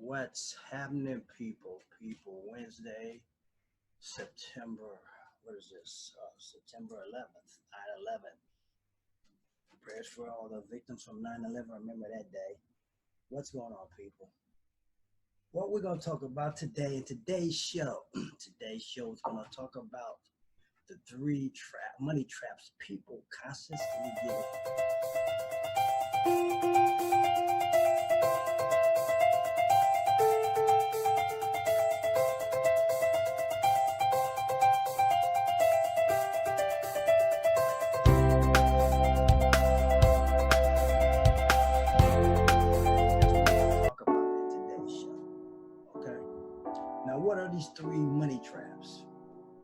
What's happening, people? Wednesday, September, what is this? September 11th, 9/11. Prayers for all the victims from 9/11. Remember that day. What's going on, people? What we're going to talk about today in today's show. Today's show is going to talk about the three money traps people consistently get What are these three money traps?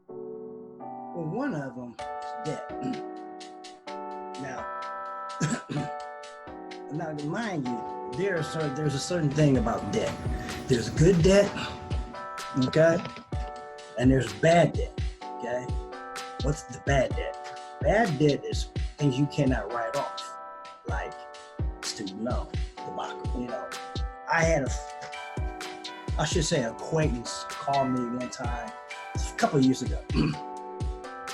Well, one of them is debt. Now, mind you, there's a certain thing about debt. There's good debt, okay, and there's bad debt, okay. What's the bad debt? Bad debt is things you cannot write off, like student loan, debacle. I had acquaintance called me one time, a couple of years ago.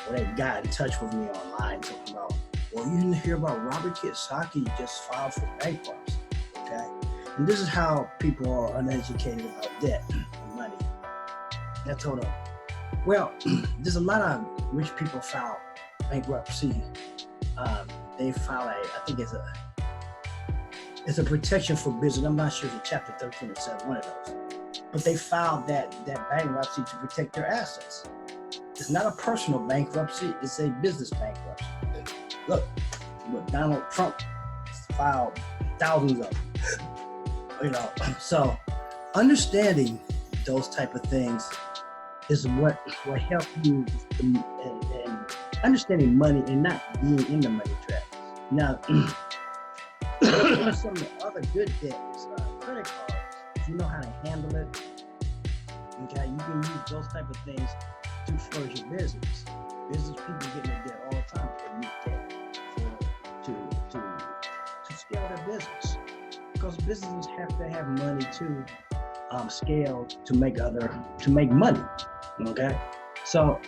They got in touch with me online talking about, well, you didn't hear about Robert Kiyosaki just filed for bankruptcy, okay? And this is how people are uneducated about debt and money. I told them, well, there's a lot of rich people file bankruptcy. They file I think it's a protection for business. I'm not sure if it's chapter 13 or 7, one of those. But they filed that bankruptcy to protect their assets. It's not a personal bankruptcy, it's a business bankruptcy. Look, Donald Trump filed thousands of them. So understanding those type of things is what will help you in understanding money and not being in the money trap. Now, some of the other good debt is credit cards. If you know how to handle it, okay, you can use those type of things to flourish your business. Business people get in debt all the time. They need debt to scale their business, because businesses have to have money to scale to make money. Okay, so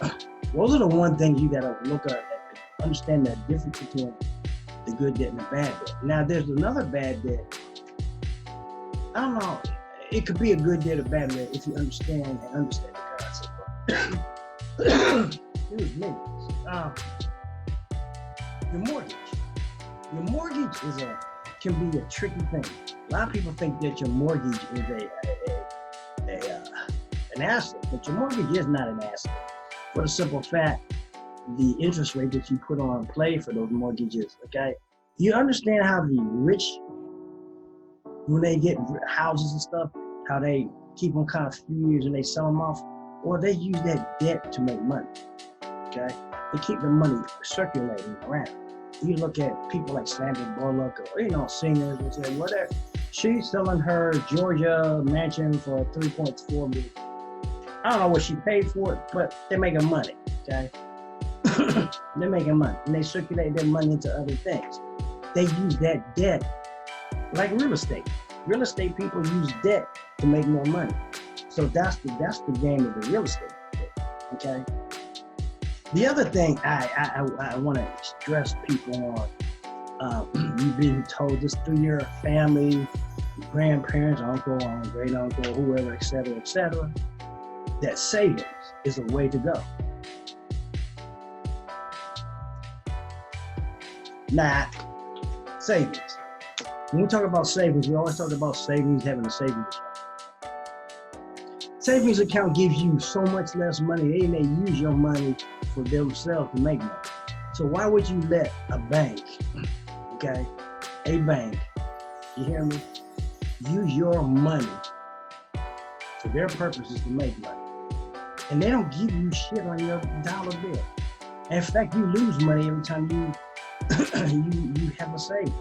those are the one things you gotta look at and understand the difference between the good debt and the bad debt. Now, there's another bad debt. I don't know. It could be a good debt or bad debt if you understand the concept. Excuse me. Your mortgage. Your mortgage can be a tricky thing. A lot of people think that your mortgage is an asset, but your mortgage is not an asset. For the simple fact, the interest rate that you put on play for those mortgages. Okay, you understand how the rich, when they get houses and stuff, how they keep them kind of few years and they sell them off, or they use that debt to make money. Okay, they keep the money circulating around. You look at people like Sandra Bullock, or singers, and say, whatever, she's selling her Georgia mansion for $3.4 million. I don't know what she paid for it, but they're making money. Okay, they're making money, and they circulate their money into other things. They use that debt like real estate. Real estate people use debt to make more money. So that's the game of the real estate. Okay. The other thing I want to stress people on, you've been told this through your family, your grandparents, uncle, great uncle, whoever, etc., that savings is a way to go. Not savings. When we talk about savings, we always talk about savings, having a savings account. Savings account gives you so much less money. They may use your money for themselves to make money. So why would you let a bank, you hear me, use your money for their purposes to make money? And they don't give you shit on your dollar bill. In fact, you lose money every time you you have a savings.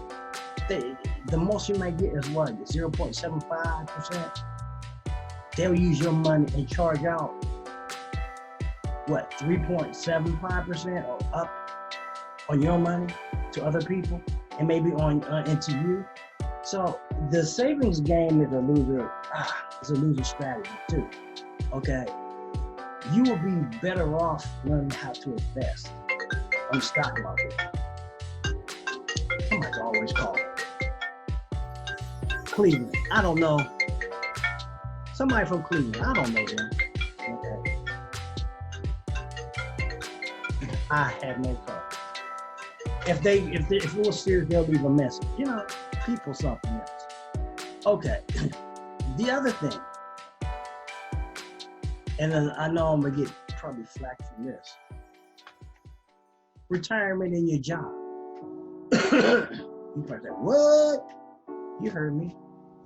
The most you might get is what? 0.75%. They'll use your money and charge out what? 3.75% or up on your money to other people, and maybe on into you. So the savings game is a loser. It's a loser strategy too. Okay, you will be better off learning how to invest on the stock market. Somebody's always calling. Cleveland. I don't know. Somebody from Cleveland. I don't know them. Okay. I have no clue. If it was serious, they'll leave a message. You know, people something else. Okay. The other thing, and then I know I'm gonna get probably flack from this. Retirement in your job. You probably say, what? You heard me.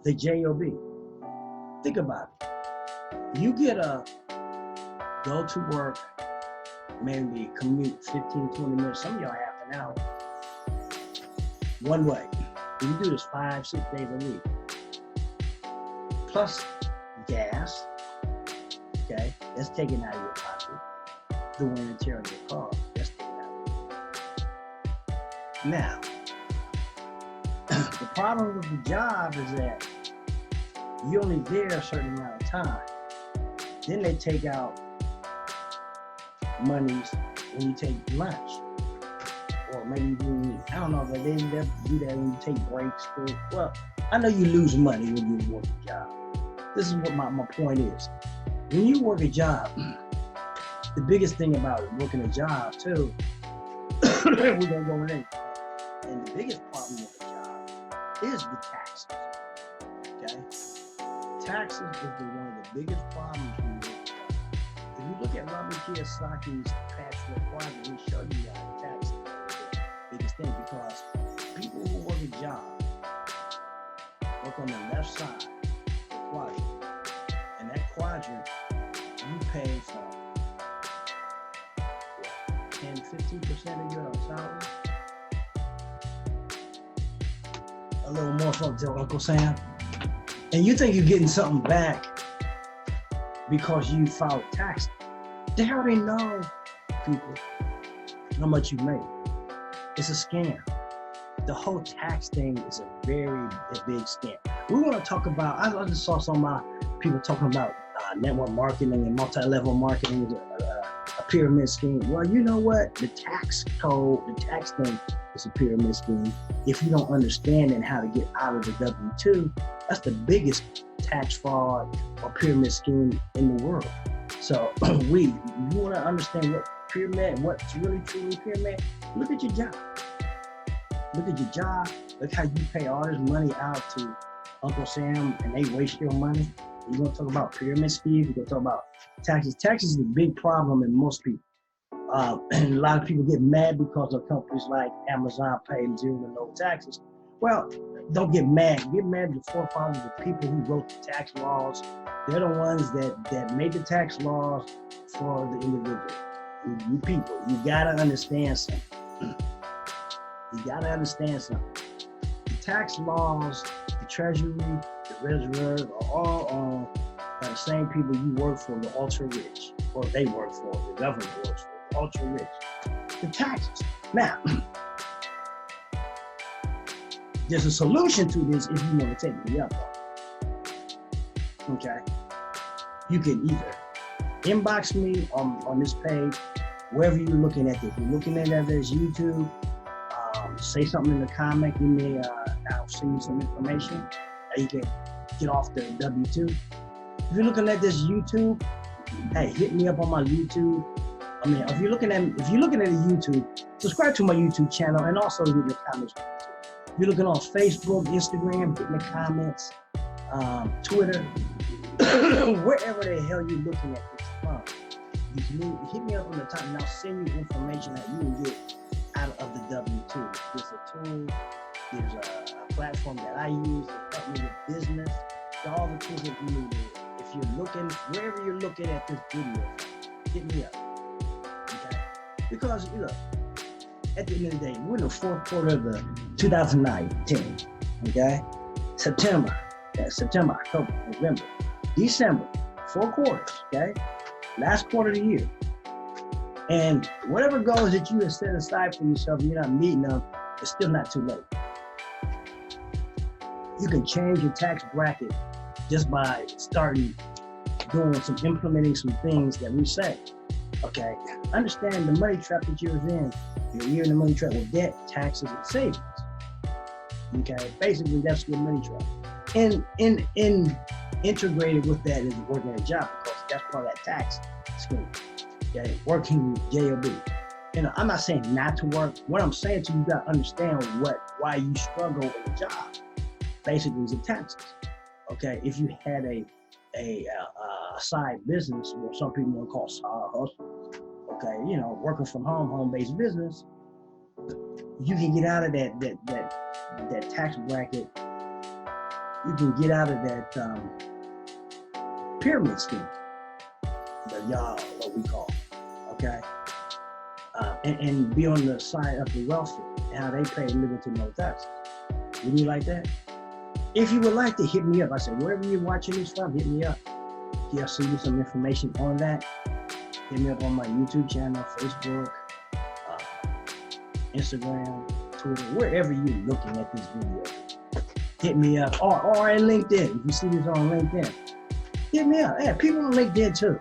The job. Think about it. You get a go to work, maybe commute 15, 20 minutes, some of y'all half an hour. One way. You do this 5, 6 days a week. Plus gas. Okay, that's taken out of your pocket. The wear and tear on your car, that's taken out. Now, the problem with the job is that you're only there a certain amount of time. Then they take out monies when you take lunch. Or maybe I don't know, but they do that when you take breaks. Well, I know you lose money when you work a job. This is what my point is. When you work a job, the biggest thing about working a job too, we're gonna go in, and the biggest problem with a job is the taxes. Okay, taxes is one of the biggest problems when you work a job. If you look at Robert Kiyosaki's past requirement, he showed you that taxes is the biggest thing, because people who work a job work on the left side of the quadrant, and that quadrant you pay for 10, 15% of your salary. A little more from Uncle Sam. And you think you're getting something back because you filed tax. They already know, people, how much you make. It's a scam. The whole tax thing is a very big scam. We want to talk about, I just saw some of my people talking about network marketing and multi-level marketing is a pyramid scheme. Well, you know what? The tax code, the tax thing is a pyramid scheme. If you don't understand and how to get out of the W-2, that's the biggest tax fraud or pyramid scheme in the world. So you want to understand what pyramid, what's really truly pyramid, look at your job. Look at your job. Look how you pay all this money out to Uncle Sam and they waste your money. You're going to talk about pyramid schemes. You're going to talk about taxes. Taxes is a big problem in most people. And a lot of people get mad because of companies like Amazon paying 0 to no taxes. Well, don't get mad. Get mad at the forefathers, the people who wrote the tax laws. They're the ones that made the tax laws for the individual. You people, you got to understand something. You got to understand something. The tax laws, the Treasury, the Reserve are all owned by the same people you work for, the ultra rich, or they work for, the government works for, the ultra rich. The taxes. Now, there's a solution to this if you want to take me up. Okay? You can either inbox me on this page, wherever you're looking at this. If you're looking at it as YouTube, say something in the comment, give me, I'll send you some information that you can get off the W-2. If you're looking at this YouTube, hey, hit me up on my YouTube. I mean, if you're looking at the YouTube, subscribe to my YouTube channel and also leave your comments. If you're looking on Facebook, Instagram, hit me comments, Twitter, wherever the hell you're looking at this from. You hit me up on the top and I'll send you information that you can get out of the W-2. There's a tool, there's a platform that I use to help me with business. All the tools that you need. If you're looking, wherever you're looking at this video, hit me up. Okay? Because, look, at the end of the day, we're in the fourth quarter of the 2019. Okay? September, October, November, December, 4 quarters. Okay? Last quarter of the year. And whatever goals that you have set aside for yourself, you're not meeting them, it's still not too late. You can change your tax bracket just by implementing some things that we say. Okay, understand the money trap that you're in. You're in the money trap with debt, taxes, and savings. Okay, basically that's your money trap. And integrated with that is working at a job, because that's part of that tax scheme. Okay, working JOB. I'm not saying not to work. What I'm saying to you, you gotta understand why you struggle in a job. Basically, is the taxes. Okay, if you had a side business, or some people want to call side hustle. Okay, working from home, home-based business, you can get out of that tax bracket. You can get out of that pyramid scheme, what we call, okay, and be on the side of the wealthy and how they pay limited no taxes. Would you like that? If you would like to, hit me up. I said, wherever you're watching this from, hit me up. I'll send you some information on that. Hit me up on my YouTube channel, Facebook, Instagram, Twitter, wherever you're looking at this video. Hit me up, or in LinkedIn. If you see this on LinkedIn, hit me up. Yeah, people on LinkedIn too.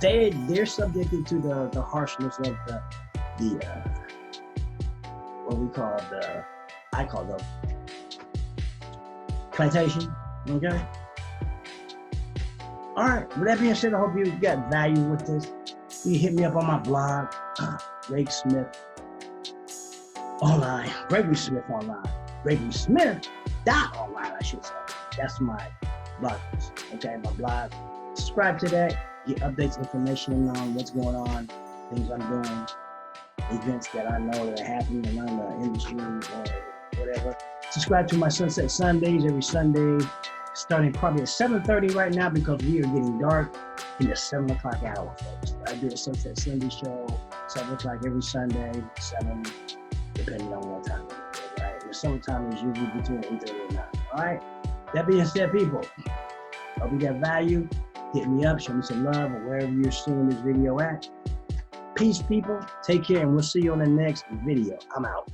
They're subjected to the harshness of the what we call I call the plantation. Okay. All right. With that being said, I hope you got value with this. You hit me up on my blog, Gregory Smith Online. Gregory Smith Online. Gregory Smith .online, I should say. That's my blog. Okay, my blog. Subscribe to that. Get updates, information on what's going on, things I'm doing, events that I know that are happening around the industry or whatever. Subscribe to my Sunset Sundays every Sunday, starting probably at 7:30 right now, because we are getting dark in the 7 o'clock hour, folks. I do a Sunset Sunday show, 7 o'clock every Sunday, 7, depending on what time. Right? The summertime is usually between 8:30 and 9. All right. That being said, people, hope you got value. Hit me up, show me some love, or wherever you're seeing this video at. Peace, people. Take care, and we'll see you on the next video. I'm out.